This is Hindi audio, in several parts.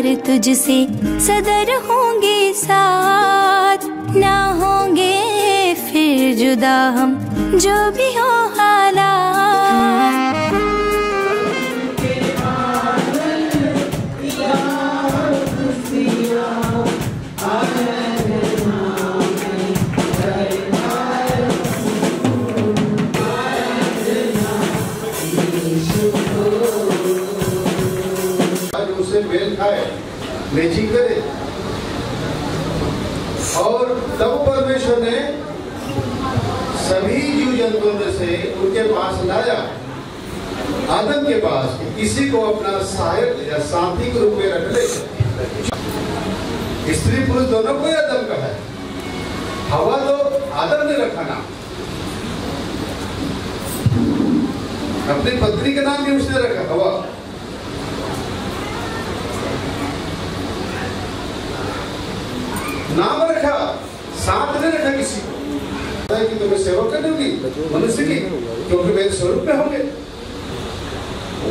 प्यार तुझसे सदर होंगे साथ, ना होंगे फिर जुदा हम जो भी हो हालात। मेल खाए, मैचिंग करे, और तब परमेश्वर ने सभी जीव जंतुओं में से उनके पास लाया, आदम के पास, किसी को अपना सहायक या साथी के रूप में रख ले। स्त्री पुरुष दोनों को आदम का है। हवा तो आदम ने रखा ना, अपनी पत्नी का नाम भी उसने रखा, हवा। नाम रखा, साथ ने रखा किसी को कि तुम्हें सेवा करनी होगी मनुष्य की, क्योंकि मेरे स्वरूप में होंगे।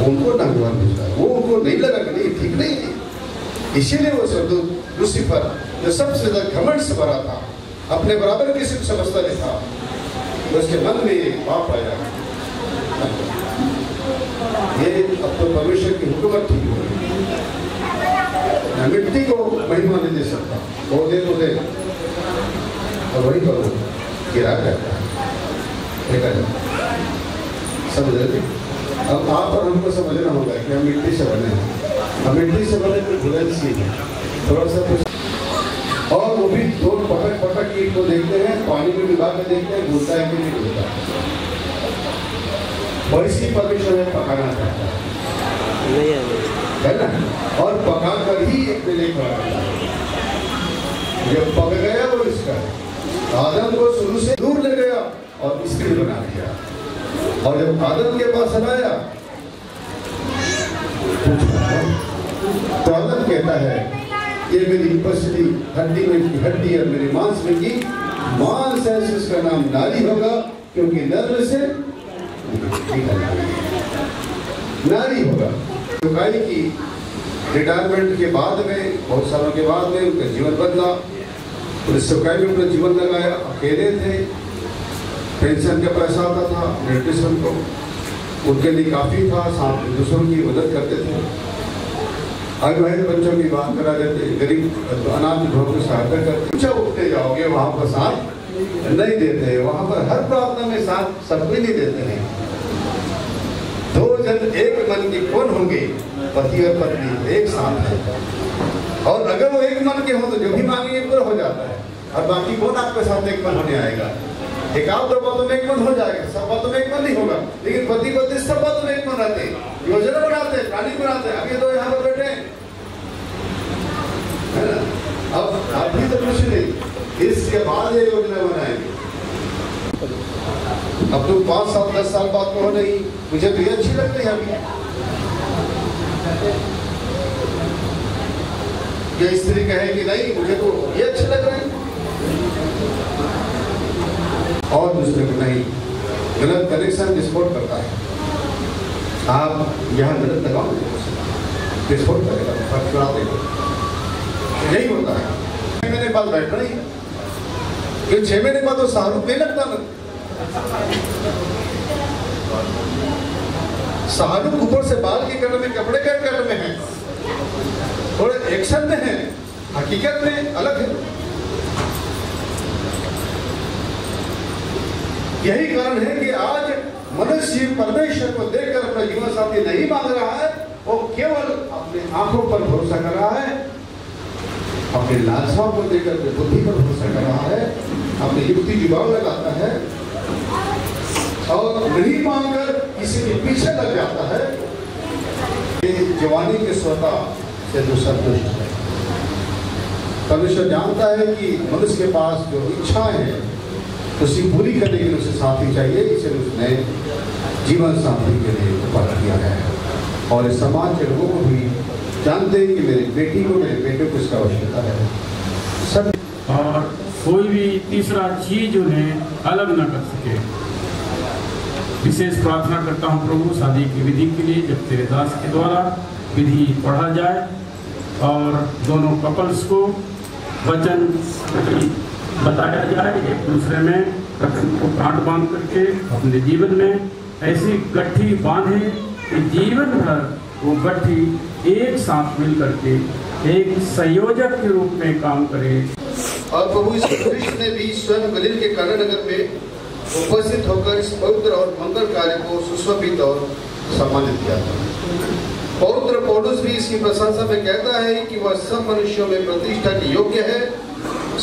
उनको भगवान भेजा, वो उनको नहीं लगा कि नहीं ठीक नहीं थी, इसीलिए वो स्वर्गदूत लूसीफर जो सबसे ज्यादा घमंड से भरा था, अपने बराबर किसी को समझता नहीं था, उसके मन में पाप आया। ये अब तो परमेश्वर की हुकूमत ठीक हो गई, मिट्टी को महिमा नहीं दे सकता, वो दे तो दे, और वही करो गिरा करता है। समझ रहे? अब आप और हमको समझना होगा कि हम मिट्टी से बने हैं, हम मिट्टी से बने तो बुलंद सी है थोड़ा सा कुछ, और वो भी दो पटक ईंट को देखते हैं, पानी में मिला के देखते हैं, घूमता है कि नहीं घूमता, वैसी परमेश्वर में पकाना चाहता है ना, और पका कर ही एक दिन एक जब पक गया वो इसका आदम को शुरू से दूर ले गया और स्त्री बना दिया, और जब आदम के पास लाया तो आदम कहता है ये मेरी पसली हड्डी में की हड्डी और मेरे मांस में की मांस है, इसका नाम नारी होगा, क्योंकि नर से नारी होगा। चुकाई की रिटायरमेंट के बाद में, बहुत सालों के बाद में उनका जीवन बदला, पुलिस चौकाई में अपना जीवन लगाया, अकेले थे, पेंशन का पैसा आता था, न्यूट्रिशन को उनके लिए काफ़ी था, साथ में दूसरों की मदद करते थे, अविवाहित बच्चों की बात करा देते, गरीब अनाथ लोगों की सहायता करते। ऊंचा उठते जाओगे वहाँ पर साथ नहीं देते, वहाँ पर हर प्रार्थना में साथ सबको नहीं देते हैं। दो जन एक मन की कौन होंगे, पति और पत्नी एक साथ है, और अगर वो एक मन के हो तो जो भी मांगेंगे पूरा हो जाता है, और बाकी कौन आपके साथ एक मन होने आएगा। एक आध दो बातों में एक मन हो जाएगा, सब बातों में एक मन नहीं होगा, लेकिन पति पत्नी सब बातों में एक मन रहते हैं, योजना बनाते हैं, प्लानिंग बनाते हैं। अभी तो यहाँ पर बैठे हैं, है ना, अब अभी तो कुछ नहीं, इसके बाद ये योजना बनाएंगे। अब तो 5 साल 10 साल बाद को हो नहीं, मुझे तो ये अच्छी लग रही है अभी, ये स्त्री कहे कि नहीं मुझे तो ये अच्छे लग रहे हैं, और दूसरे को नहीं, गलत कनेक्शन विस्फोट करता है। आप यहाँ गलत लगाओ, विस्फोट करेगा, फटका देगा, यही होता है। 6 महीने बाद बैठ रही है, 6 महीने बाद तो शाहरुख नहीं लगता ना, शाहरुख ऊपर से बाल के कलर में, कपड़े के कलर में है, थोड़े एक्शन में है, हकीकत में अलग है। यही कारण है कि आज मनुष्य परमेश्वर को देखकर अपना जीवन साथी नहीं मांग रहा है, वो केवल अपने आंखों पर भरोसा कर रहा है, अपने लालसाओं को देखकर अपनी बुद्धि पर भरोसा कर रहा है, अपनी युक्ति जुबान लगाता है, और नहीं मांगकर किसी के पीछे लग जाता है। ये जवानी के स्वता से जो संतुष्ट है। परमेश्वर जानता है कि मनुष्य के पास जो इच्छाएं हैं उसी पूरी करने के लिए उसे साथी चाहिए, इसलिए उसने जीवन साथी के लिए उपाय किया है। और इस समाज के लोगों को भी जानते हैं कि मेरी बेटी को, मेरे बेटे को इसका आवश्यकता है सब, और कोई भी तीसरा चीज उन्हें अलग न कर सके। विशेष प्रार्थना करता हूँ प्रभु शादी की विधि के लिए, जब तेरे दास के द्वारा विधि पढ़ा जाए और दोनों कपल्स को वचन बताया जाए, एक दूसरे में को गांठ बांध करके अपने जीवन में ऐसी गट्ठी बांधे कि जीवन भर वो गट्ठी एक साथ मिल करके एक संयोजक के रूप में काम करे। और प्रभु यीशु ख्रिस्त ने भी स्वयं गलील के काना नगर में उपस्थित होकर इस पवित्र और मंगल कार्य को सुशोभित और सम्मानित किया था। पवित्र पौलुस भी इसकी प्रशंसा में कहता है कि वह सब मनुष्यों में प्रतिष्ठा के योग्य है,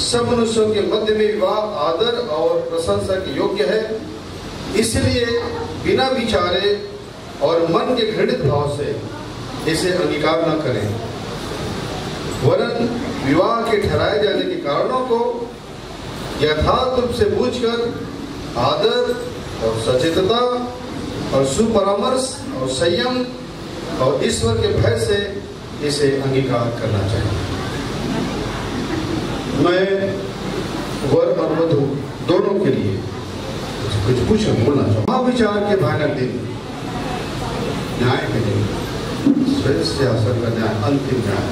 सब मनुष्यों के मध्य में विवाह आदर और प्रशंसा के योग्य है। इसलिए बिना विचारे और मन के घृणित भाव से इसे अंगीकार न करें, वरन विवाह के ठहराए जाने के कारणों को यथार्थ रूप से बूझकर आदर और सचेतता और सुपरामर्श और संयम और ईश्वर के भय से इसे अंगीकार करना चाहिए। मैं वर और वधू दोनों के लिए कुछ बोलना चाहूँ। महाविचार के भयानक दिन, न्याय के दिन, श्रेष्ठ शासन का न्याय, अंतिम न्याय।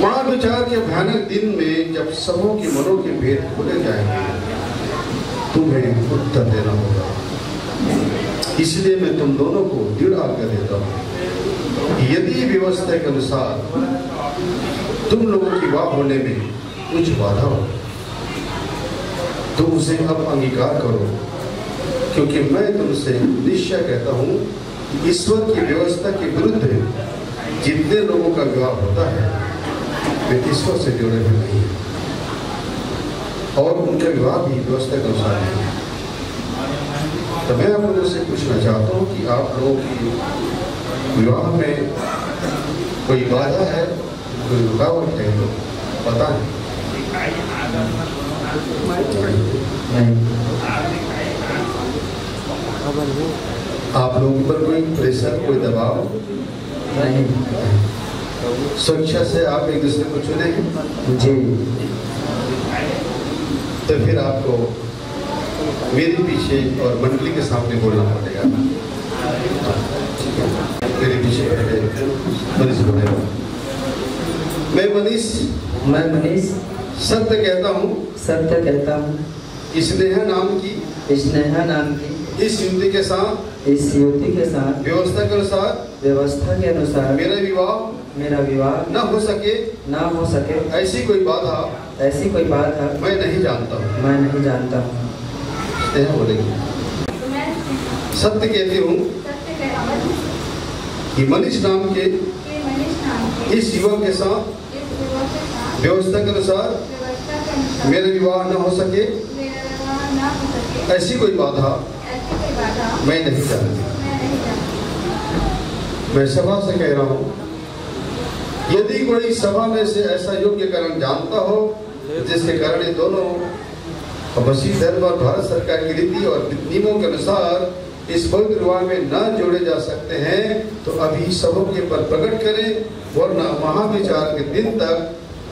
महाविचार के भयानक दिन में जब सबों के मनों के भेद खोले जाएंगे, तुम्हें उत्तर देना होगा। इसलिए मैं तुम दोनों को दृढ़ आज्ञा देता हूँ कि यदि व्यवस्था के अनुसार तुम लोगों की विवाह होने में कुछ बाधा हो तो उसे अब अंगीकार करो, क्योंकि मैं तुमसे निश्चय कहता हूँ कि ईश्वर की व्यवस्था के विरुद्ध जितने लोगों का विवाह होता है वे ईश्वर से जुड़े हुए नहीं हैं और उनका विवाह भी व्यवस्था के अनुसार नहीं है। तो मैं आप लोगों से पूछना चाहता हूँ कि आप लोगों की विवाह में कोई बाधा है, कोई रुकावट है तो पता है? नहीं। आप लोगों पर कोई प्रेशर, कोई दबाव नहीं? स्वेच्छा से आप एक दूसरे को चुनेंगे जी। तो फिर आपको मेरे पीछे और मंडली के सामने बोलना पड़ेगा। मेरे पीछे मनीष बोलेगा। मैं मनीष सत्य कहता हूँ स्नेहा नाम की इस युवती के साथ व्यवस्था के अनुसार मेरा विवाह न हो सके ऐसी कोई बाधा मैं नहीं जानता हूँ। स्नेहा बोलेगी। सत्य कहती हूँ कि मनीष नाम के इस युवक के साथ व्यवस्था के अनुसार मेरा विवाह न हो सके ऐसी कोई बाधा मैं नहीं जानती। मैं सभा से कह रहा हूँ, यदि कोई सभा में से ऐसा योग्य कारण जानता हो जिसके कारण ये दोनों मसीह धर्म और भारत सरकार की रीति और नियमों के अनुसार इस पवित्र विवाह में न जोड़े जा सकते हैं तो अभी सबों के पर प्रकट करें, वरना महाविचार के दिन तक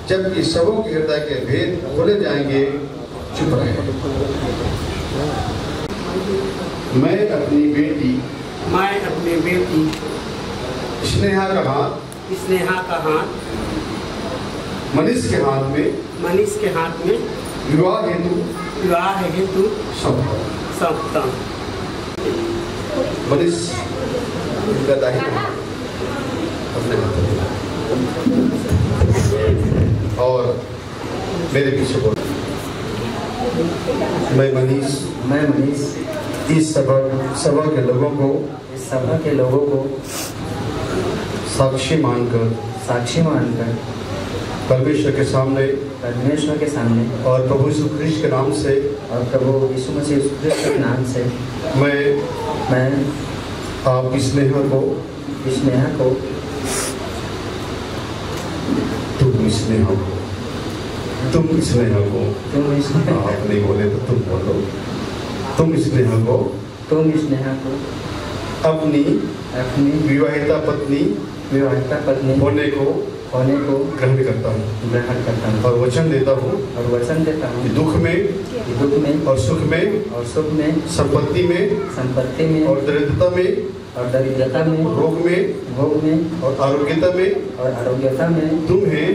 जबकि सबों के हृदय के भेद खोले जाएंगे चुप रहे। मैं अपनी बेटी स्नेहा का हाथ मनीष के हाथ में विवाह हेतु सौंपता हूं। मनीष का दाहिना अपने हाथ और मेरे पीछे बोल। मैं मनीष इस सभा के लोगों को साक्षी मानकर परमेश्वर के सामने और प्रभु यीशु ख्रिस्त के नाम से मैं आपकी स्नेहा को तुम स्नेहा को आप नहीं बोले तो तुम बोलो। तुम स्नेहा को अपनी विवाहिता पत्नी होने को होने को ग्रहण करता हूँ और वचन देता हूँ कि दुख में और सुख में संपत्ति में और दरिद्रता में रोग में और आरोग्यता में तुम्हें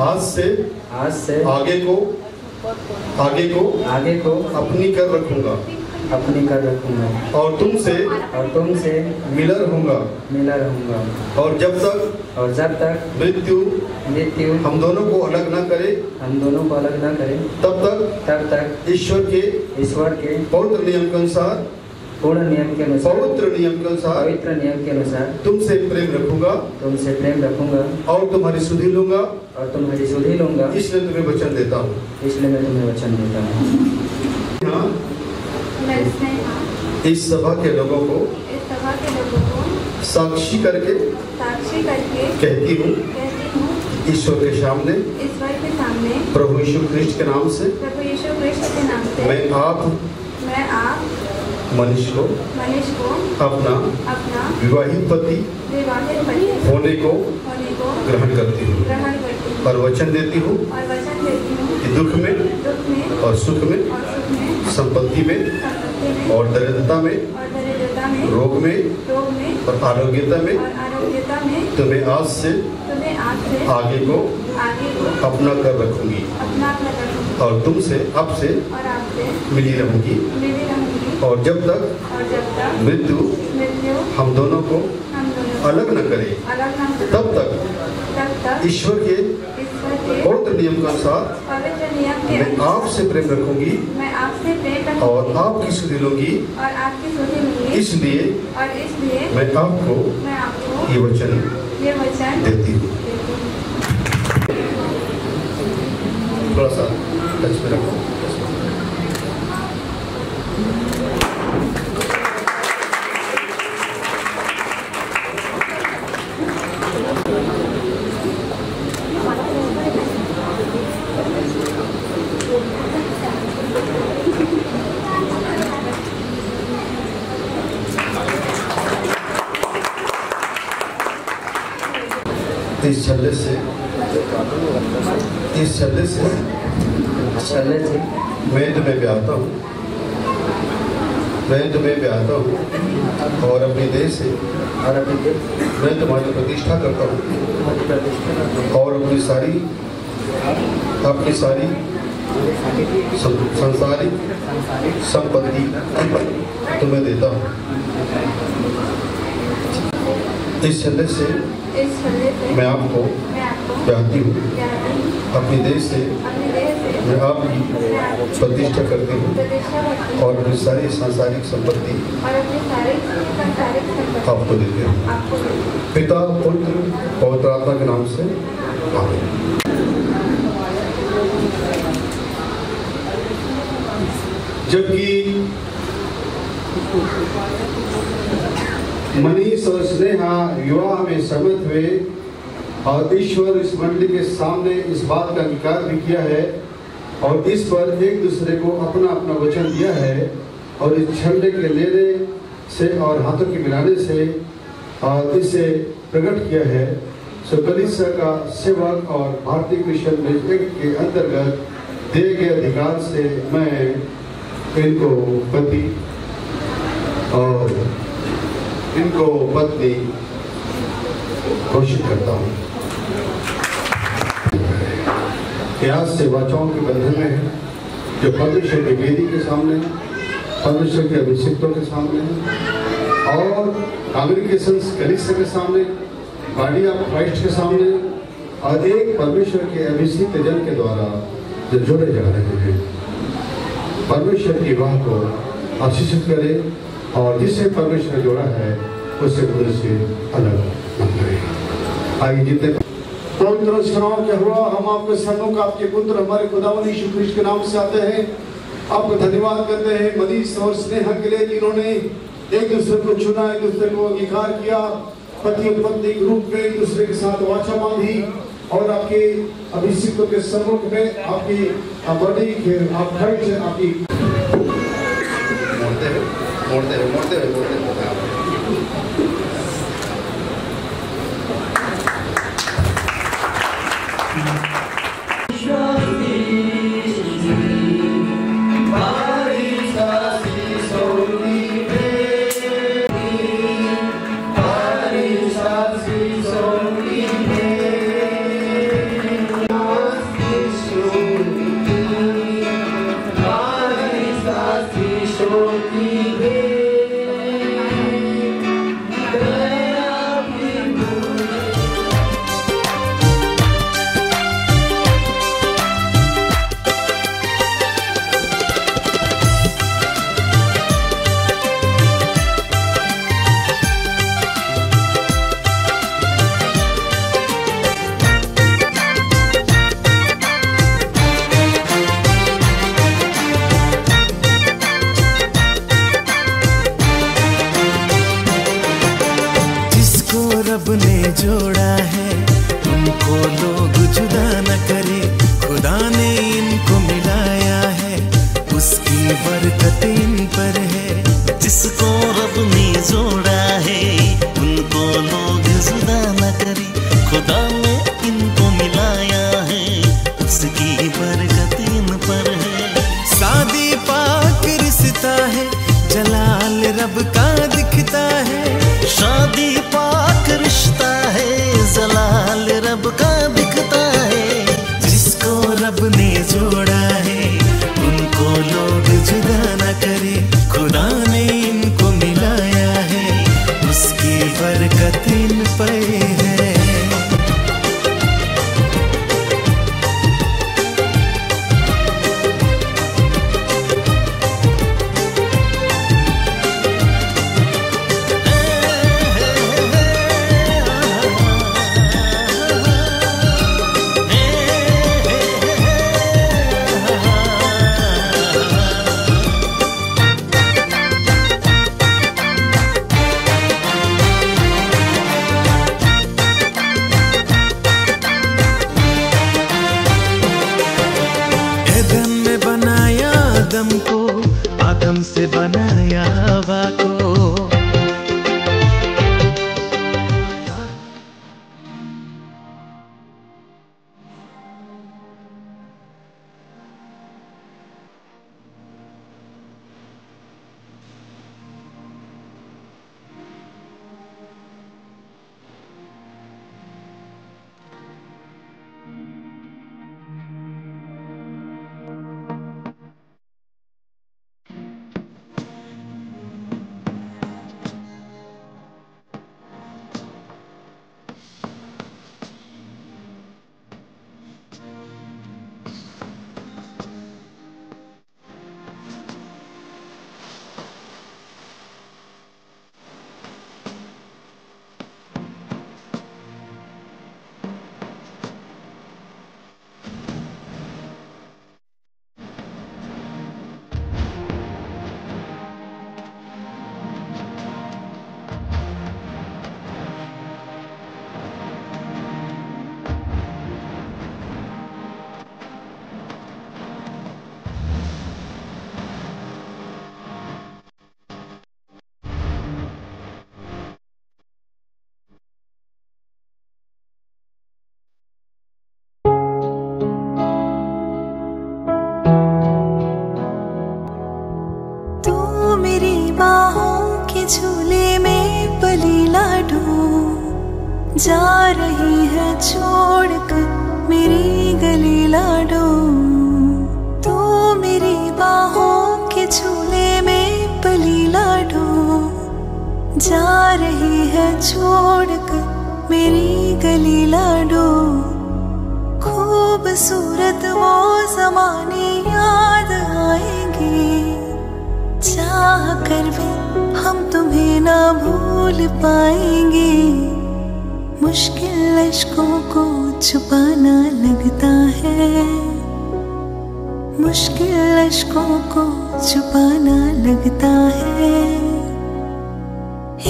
आज से आगे को अपनी कर रखूंगा और तुमसे मिला रहूंगा और जब तक मृत्यु हम दोनों को अलग न करे तब तक ईश्वर के पवित्र नियम के अनुसार पवित्र नियम के अनुसार तुमसे प्रेम रखूंगा और तुम्हारी सुधि लूंगा इसलिए तुम्हें वचन देता हूँ। इस सभा के लोगों को साक्षी करके कहती हूँ ईश्वर के सामने प्रभु यीशु ख्रिस्ट के नाम से मैं आप मनुष्य को अपना विवाहित पति होने को ग्रहण करती हूँ और वचन देती हूँ कि दुख में और सुख में संपत्ति में और दरिद्रता में रोग में और आरोग्यता में तुम्हें आज से आगे को अपना कर रखूंगी और तुमसे अब से मिली रहूंगी और जब तक मृत्यु हम दोनों को अलग न करे तब तक ईश्वर के पवित्र नियम के अनुसार मैं आपसे प्रेम रखूंगी और आपकी सुधि लूंगी इसलिए मैं आपको ये वचन देती हूँ। थोड़ा सा टच में रखो। इस छल्ले से मैं तुम्हें ब्याहता हूँ और अपने देश से मैं तुम्हारी प्रतिष्ठा करता हूँ और अपनी सारी संसारिक संपत्ति तुम्हें देता हूँ। इस छल्ले से मैं आपको ब्याहती हूँ अपने देश से मैं आपकी प्रतिष्ठा करती हूँ और अपनी सारी सांसारिक संपत्ति आपको देती हूँ। पिता पुत्र पवित्र आत्मा के नाम से आमीन। जबकि मनीष और स्नेहा विवाह में सहमत हुए और ईश्वर इस मंडली के सामने इस बात का अंगीकार भी किया है और इस पर एक दूसरे को अपना अपना वचन दिया है और इस झंडे के लेने से और हाथों के मिलाने से और इसे प्रकट किया है। सो कलीसिया का सेवक और भारतीय क्रिश्चियन मिनिस्ट्री के अंतर्गत दिए गए अधिकार से मैं इनको पति और इनको पत्नी घोषित करता हूँ। आज से वाचाओं के बंधन में है जो परमेश्वर की वेदी के सामने, परमेश्वर के अभिषिक्तों के सामने और कांग्रेगेशंस कलीसिया के सामने, बॉडी ऑफ क्राइस्ट के सामने और एक परमेश्वर के अभिषिक्त जन के द्वारा जो जोड़े जा रहे हैं। परमेश्वर की वाह को आशीषित करे और जिससे परमेश्वर जोड़ा है उससे खुद से अलग न करे। आइए जितने पवित्र स्नान क्या हुआ हम आपके सम्मुख आपके पुत्र हमारे खुदावंद यीशु ख्रिस्ट के नाम से आते हैं। आपको धन्यवाद करते हैं मनीष और स्नेहा के लिए जिन्होंने एक दूसरे को चुना, एक दूसरे को अंगीकार किया, पति और पत्नी के रूप में एक दूसरे के साथ वाचा बांधी और आपके अभिषिक्तों के सम्मुख में आपकी बॉडी के आप खर्च आपकी मोड़ते हुए ख्वाहिशों की रब ने जोड़ा है उनको लोग जुदा न करे, खुदा ने इनको मिलाया है उसकी बरकत इन पर है। जिसको रब ने जोड़ा है उनको लोग जुदा न करे, खुदा ने इनको मिलाया है उसकी बरकत इन पर है। शादी पाक रिश्ता है जलाल रब का दिखता है, शादी पाक रिश्ता है जलाल रब का दिखता है। जिसको रब ने जोड़ा है उनको लोग जुदा न करे, खुदा ने इनको मिलाया है उसकी बरकत इन पर है। आदम को आदम से बनाया हवा को, झूले में पली लाडो जा रही है छोड़कर मेरी गली लाडो। तू मेरी बाहों के झूले में पली लाडो जा रही है छोड़कर मेरी गली लाडो। खूबसूरत वो ज़माने याद आएंगे, चाह कर भी हम तुम्हें ना भूल पाएंगे। मुश्किल अश्कों को छुपाना लगता है, मुश्किल अश्कों को छुपाना लगता है।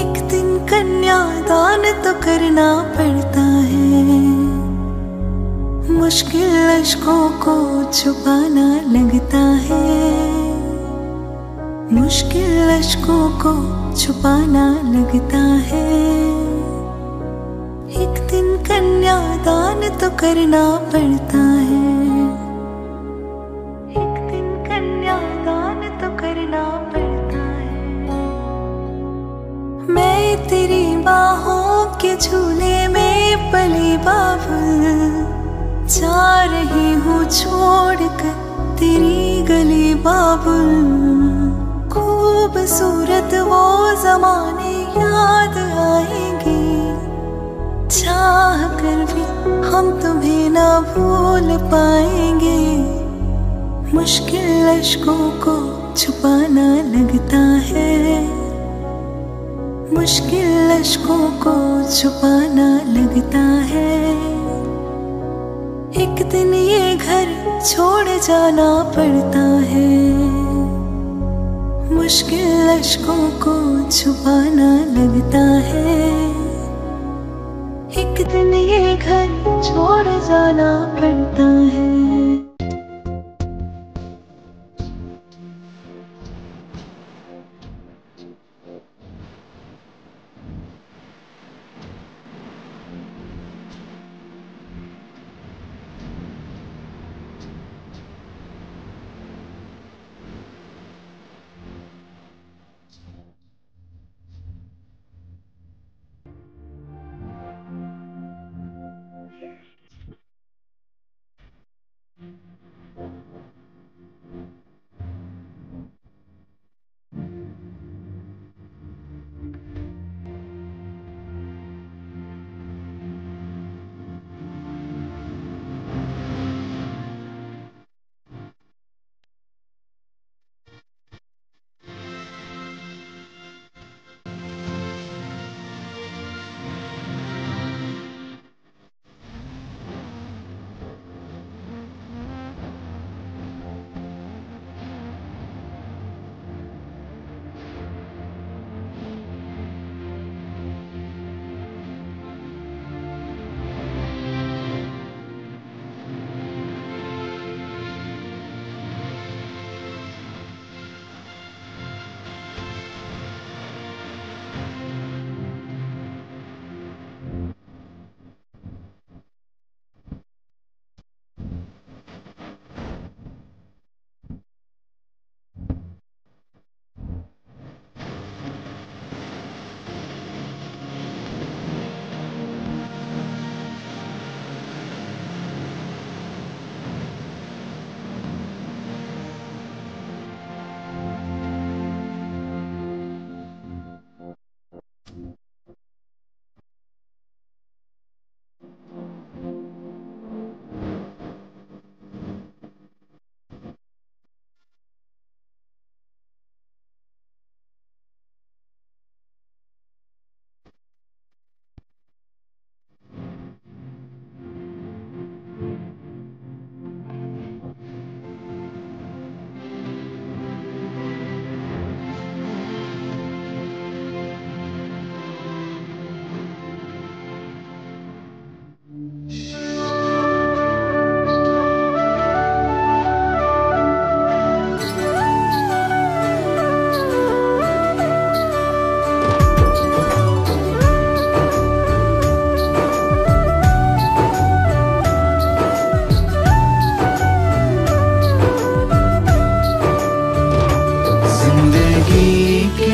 एक दिन कन्यादान तो करना पड़ता है, मुश्किल अश्कों को छुपाना लगता है, मुश्किल अश्कों को छुपाना लगता है। एक दिन कन्यादान तो करना पड़ता है, एक दिन कन्यादान तो करना पड़ता है। मैं तेरी बाहों के झूले में पली बाबुल जा रही हूँ छोड़कर तेरी गली बाबुल। पुराने याद आएंगे, चाह कर भी हम तुम्हें ना भूल पाएंगे। मुश्किल अश्कों को छुपाना लगता है, मुश्किल अश्कों को छुपाना लगता है। एक दिन ये घर छोड़ जाना पड़ता है, मुश्किल अश्कों को छुपाना लगता है। एक दिन ये घर छोड़ जाना पड़ता है।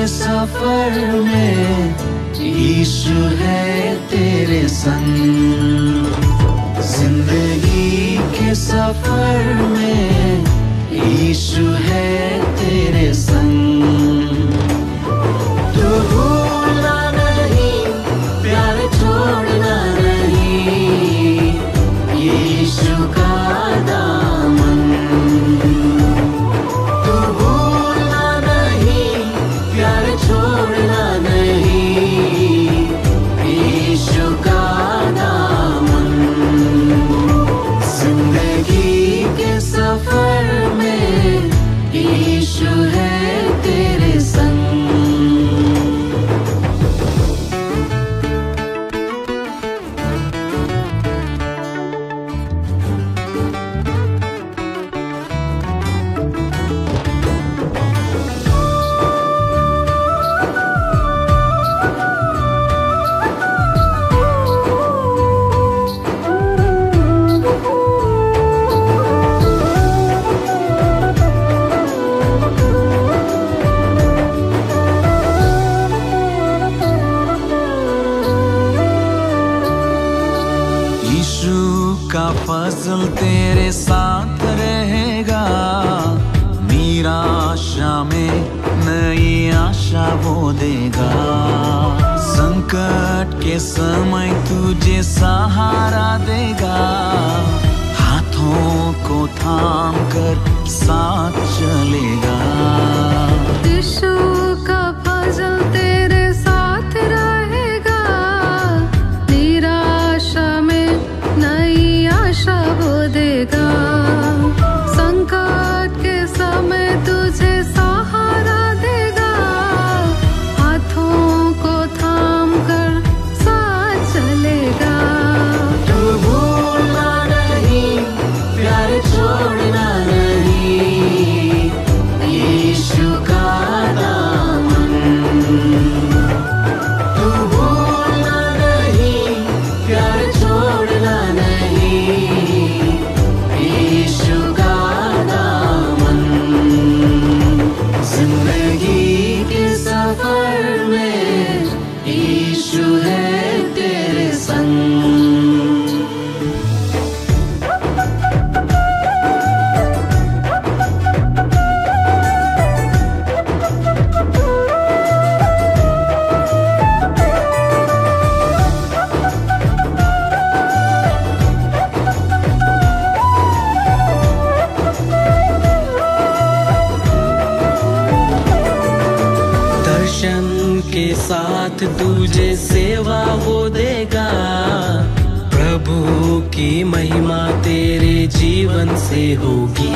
सफर में यीशु है तेरे संग, जिंदगी के सफर में यीशु है तेरे संग। तू भूलना नहीं, प्यार छोड़ना नहीं, यीशु का दामन। तू भूलना नहीं, प्यार छोड़ना नहीं, यीशु का दामन। जिंदगी के सफर में यीशु है आशा वो देगा। संकट के समय तुझे सहारा देगा, हाथों को थाम कर साथ चलेगा। यीशु का फजल तेरे साथ रहेगा, निराशा में नई आशा वो देगा। संकट के समय तुझे सहारा देगा, हाथों को थाम कर साथ चलेगा। तू भूलना नहीं, प्यार छोड़ना नहीं, यीशु का दामन। तू भूलना नहीं, प्यार छोड़ना नहीं, यीशु का दामन। जिंदगी के सफर में यीशु है तेरे संग। दर्शन के साथ तुझे सेवा वो देगा, प्रभु की महिमा तेरे जीवन से होगी।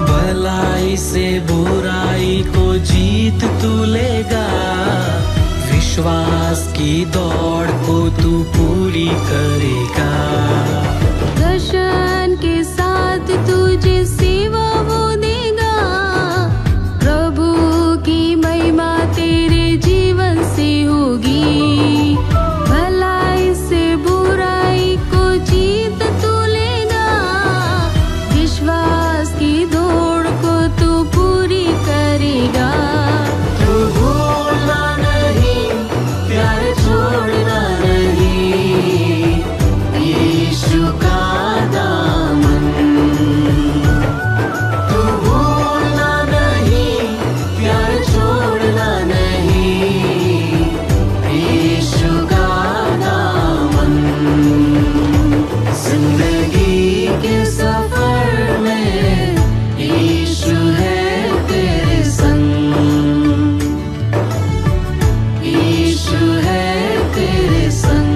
भलाई से बुराई को जीत तू लेगा, विश्वास की दौड़ को तू पूरी करेगा। दर्शन के साथ तुझे सेवा वो देगा, प्रभु की महिमा तेरे जीवन से होगी। भलाई से बुराई को जीत तू लेगा, विश्वास की दौड़ को तू पूरी करेगा। तू भूलना नहीं, प्यार छोड़ना नहीं, यीशु का दामन। तू भूलना नहीं, प्यार छोड़ना नहीं, यीशु का दामन। जिंदगी के सफर में यीशु है तेरे संग, यीशु है तेरे संग।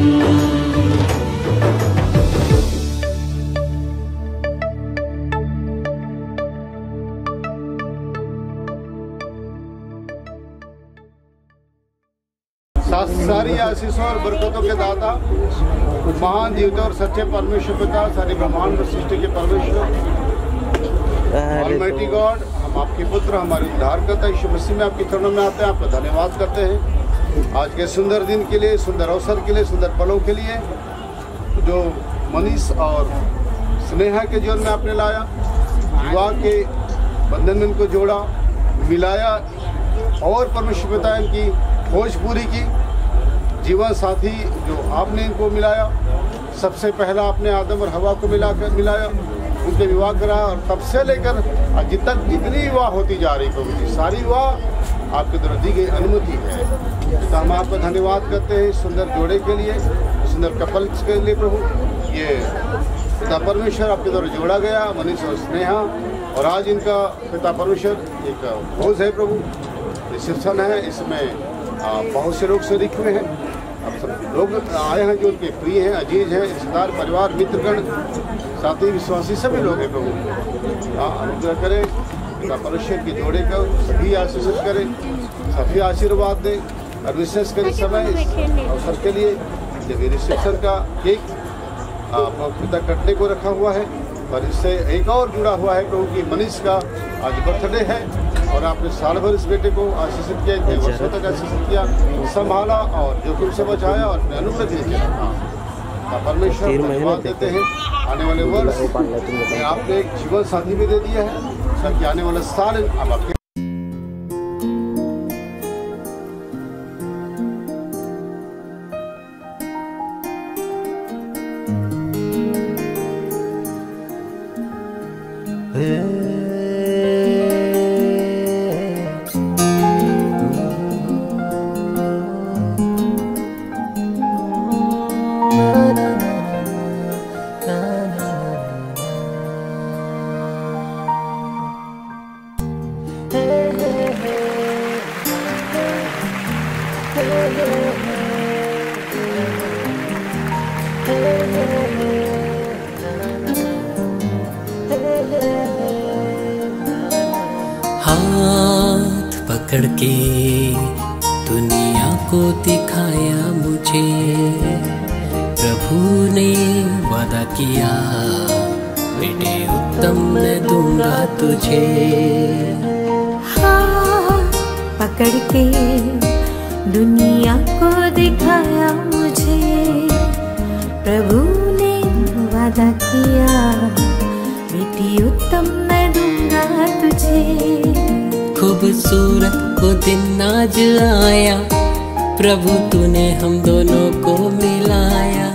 सारी आशीषों और बरकतों के दाता, महान जीवित और सच्चे परमेश्वर पिता, सारी ब्रह्मांड और सृष्टि के परमेश्वर, ऑलमाइटी गॉड, हम आपके पुत्र, हमारे उद्धारकर्ता यीशु मसीह में आपके चरणों में आते हैं, आपका धन्यवाद करते हैं आज के सुंदर दिन के लिए, सुंदर अवसर के लिए, सुंदर पलों के लिए जो मनीष और स्नेहा के जीवन में आपने लाया, विवाह के बंधन में इनको जोड़ा, मिलाया और परमेश्वर पिता इनकी खोज पूरी की। जीवन साथी जो आपने इनको मिलाया, सबसे पहला आपने आदम और हवा को मिलाया, उनके विवाह कराया और तब से लेकर आज तक जितनी विवाह होती जा रही प्रभु जी, सारी विवाह आपके द्वारा दी गई अनुमति है। तो हम आपका धन्यवाद करते हैं सुंदर जोड़े के लिए, सुंदर कपल्स के लिए प्रभु। ये पिता परमेश्वर आपके द्वारा जोड़ा गया, मनीष और स्नेहा, और आज इनका पिता परमेश्वर एक भोज है प्रभु, रिसेप्शन है, इसमें बहुत से लोग शरीक हुए हैं। अब सब लोग आए हैं जो उनके प्रिय हैं, अजीज हैं, रिश्तेदार, परिवार, मित्रगण, साथी, विश्वासी सभी लोग हैं प्रभु। अनुग्रह करें, पिता परमेश्वर के जोड़े को सभी आशीषित करें, सभी आशीर्वाद दें। और विशेष कर इस समय इस अवसर के लिए जब ये रिसेप्शन का केक पिता कटने को रखा हुआ है, और इससे एक और जुड़ा हुआ है प्रभु की मनीष का आज बर्थडे है, और आपने साल भर इस बेटे को आशीषित किया, कई वर्षों तक आशीषित किया, संभाला और जोखिम से बचाया और अपने अनुग्रह के लिए रखा। परमेश्वर धन्यवाद देते हैं। आने वाले वर्ष आपने एक जीवन साथी भी दे दिया है, ताकि आने वाले साल अब आपके हाथ पकड़ के दुनिया को दिखाया मुझे, प्रभु ने वादा किया बेटे उत्तम मैं दूंगा तुझे। हाथ पकड़ के दुनिया को दिखाया मुझे, प्रभु ने वादा किया बेटी उत्तम मैं दूंगा तुझे। खूबसूरत वो दिन आज आया, प्रभु तूने हम दोनों को मिलाया।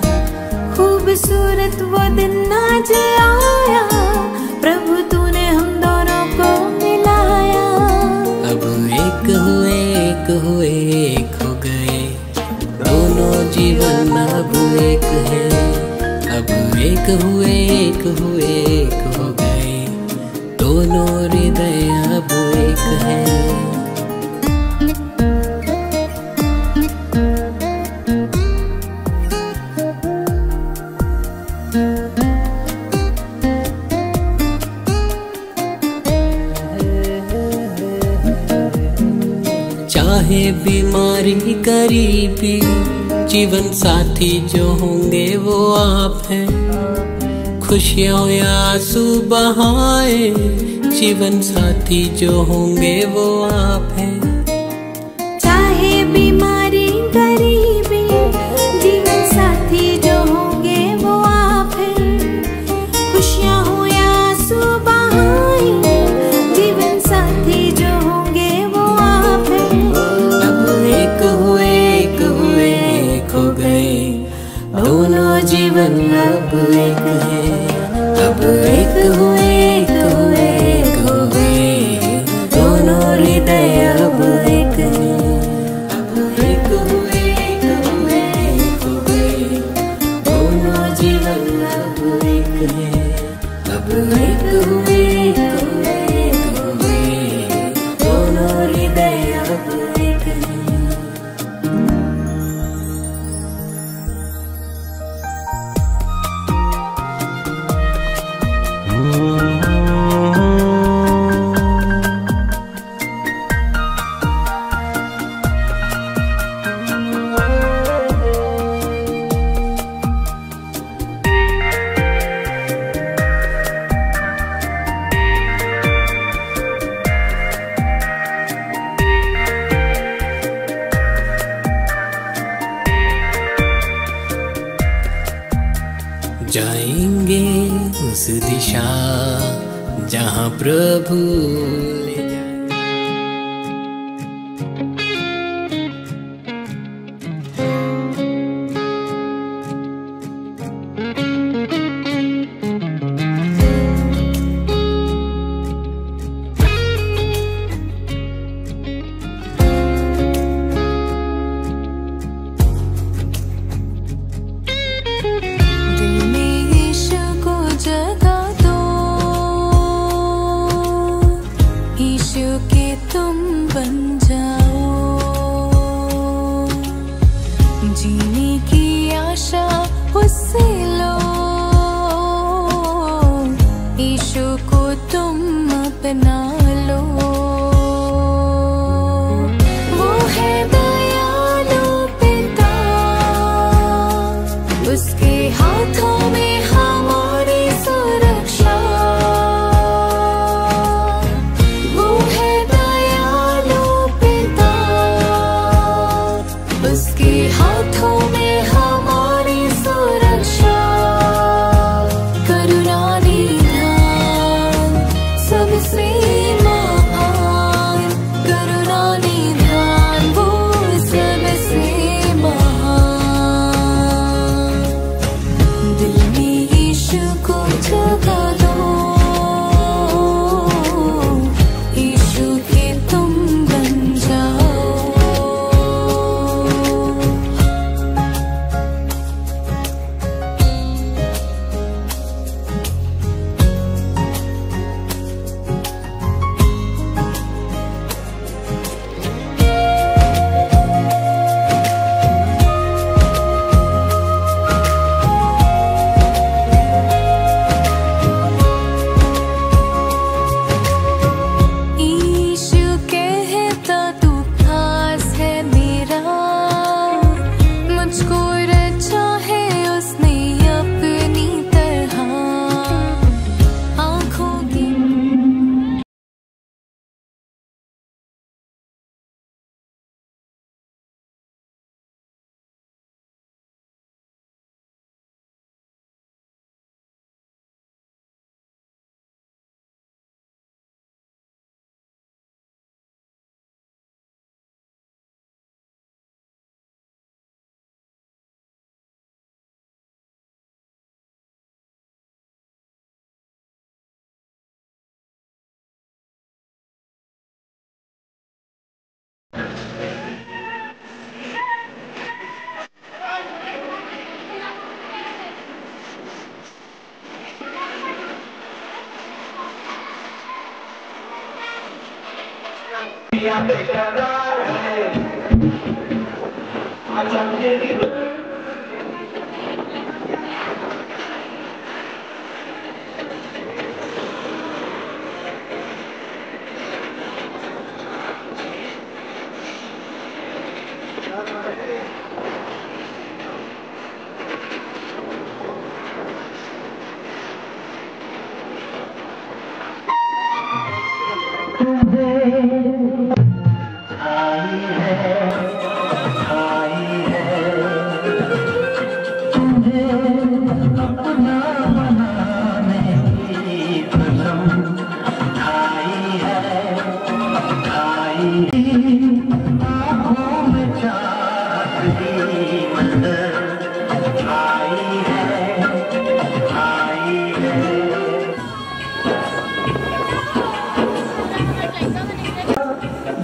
खूबसूरत वो दिन आज आया, प्रभु तूने हम दोनों को मिलाया। अब एक हुए एक हुए एक हो गए, दोनों जीवन अब एक है। अब एक हुए एक हुए एक हो गए, दोनों हृदय अब एक है। चाहे बीमारी गरीबी, जीवन साथी जो होंगे वो आप हैं। खुशियाँ या आंसू बहाए, जीवन साथी जो होंगे वो आप हैं। चाहे बीमारी गरीबी, जीवन साथी जो होंगे वो आप हैं। खुशियाँ हो या आंसू बहाए, जीवन साथी जो होंगे वो आप हैं। अब एक हुए एक हुए एक हो गए, दोनों जीवन अब एक है। अब एक हुए एक हुए एक हो गए, दोनों हृदय अब एक है। अब एक हुए एक हुए एक हो गए, दोनों जीवन अब एक है। अब एक हुए एक हुए एक हो गए, दोनों हृदय अब एक है। जाएंगे उस दिशा जहाँ प्रभु ले जाए। दिल में यीशु को जगा दो, यीशु के तुम बन जाओ। जीने की आशा उससे लो, यीशु को तुम अपना लो। वो है दयालु पिता, उसके हाथों में हमारी सुरक्षा। वो है दयालु पिता, उसके हाथों में हमारी सुरक्षा। करुणा निधान सबसे महान, करुणा निधान वो सबसे महान। दिल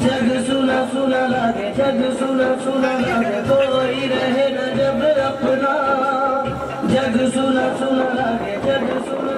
जग सुना सुना लागे, जग सुना सुना लागे, कोई रहे न जब अपना। जग सुना सुना लागे, जग सुना।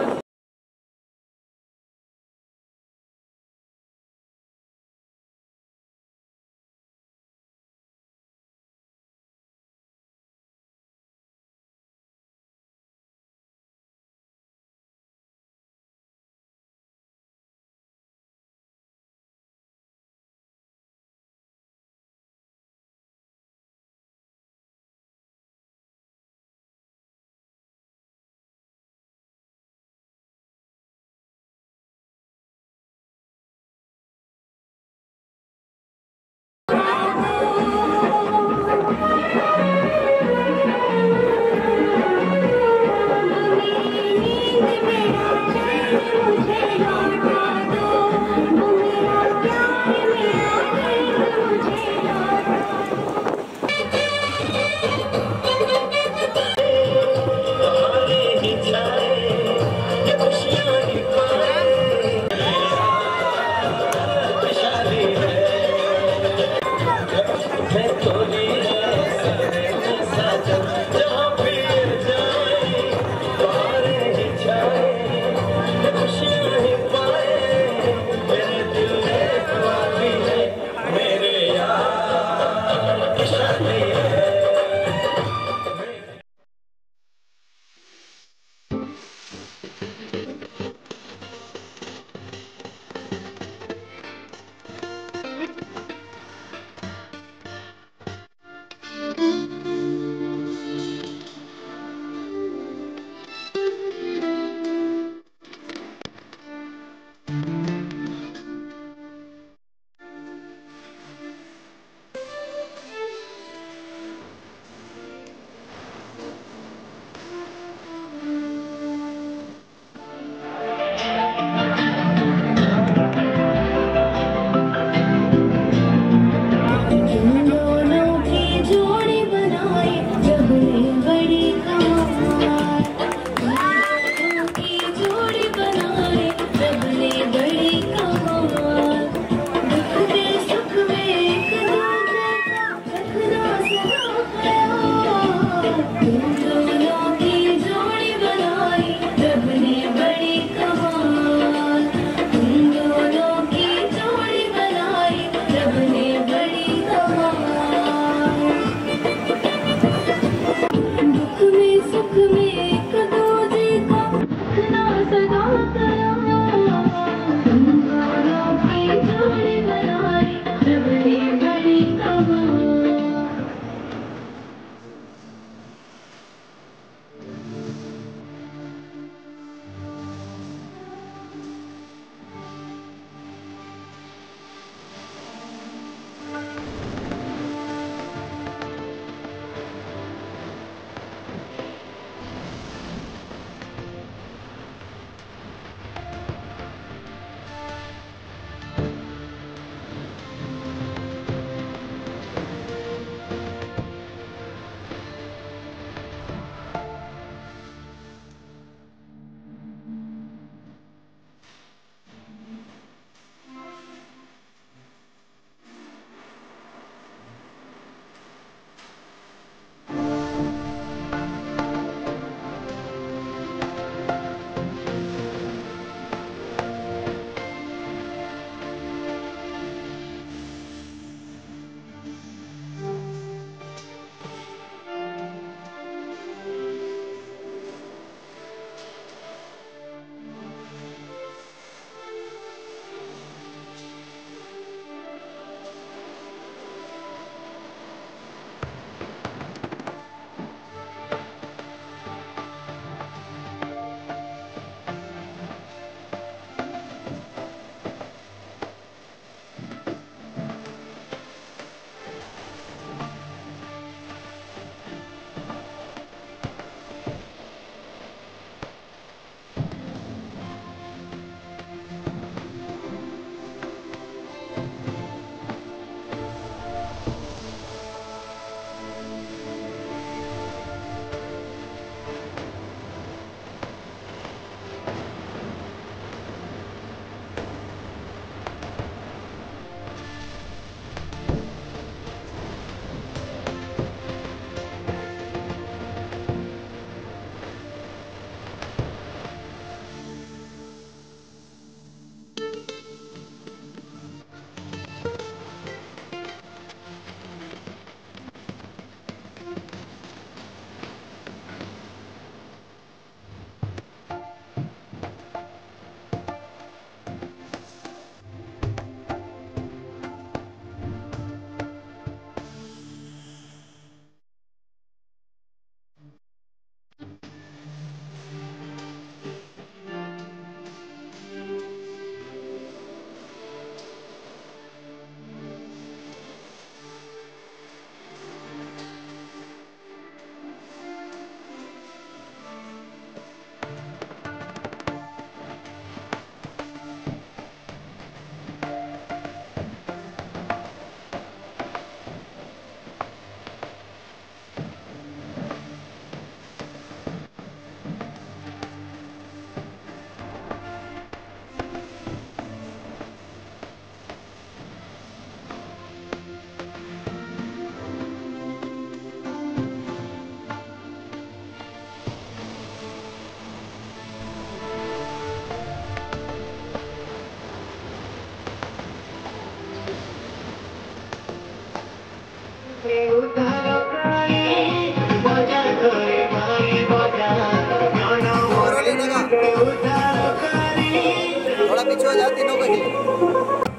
थोड़ा पीछे हो जाओ तीनों को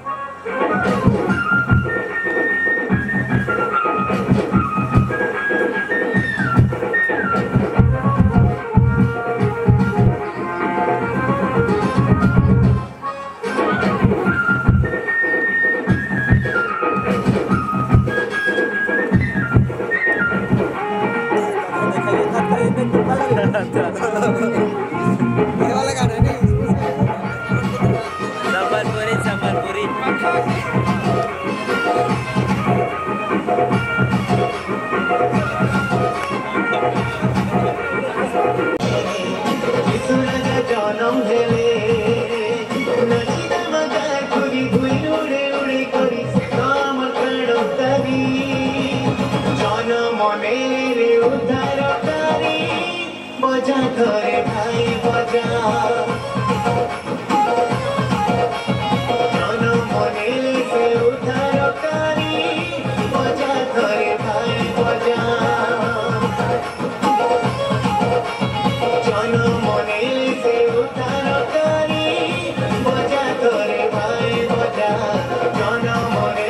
बजा करे भाई बजा जाना मने से उधार कारी बजा करे भाई बजा जाना मने से उधार कारी बजा करे भाई बजा जाना मने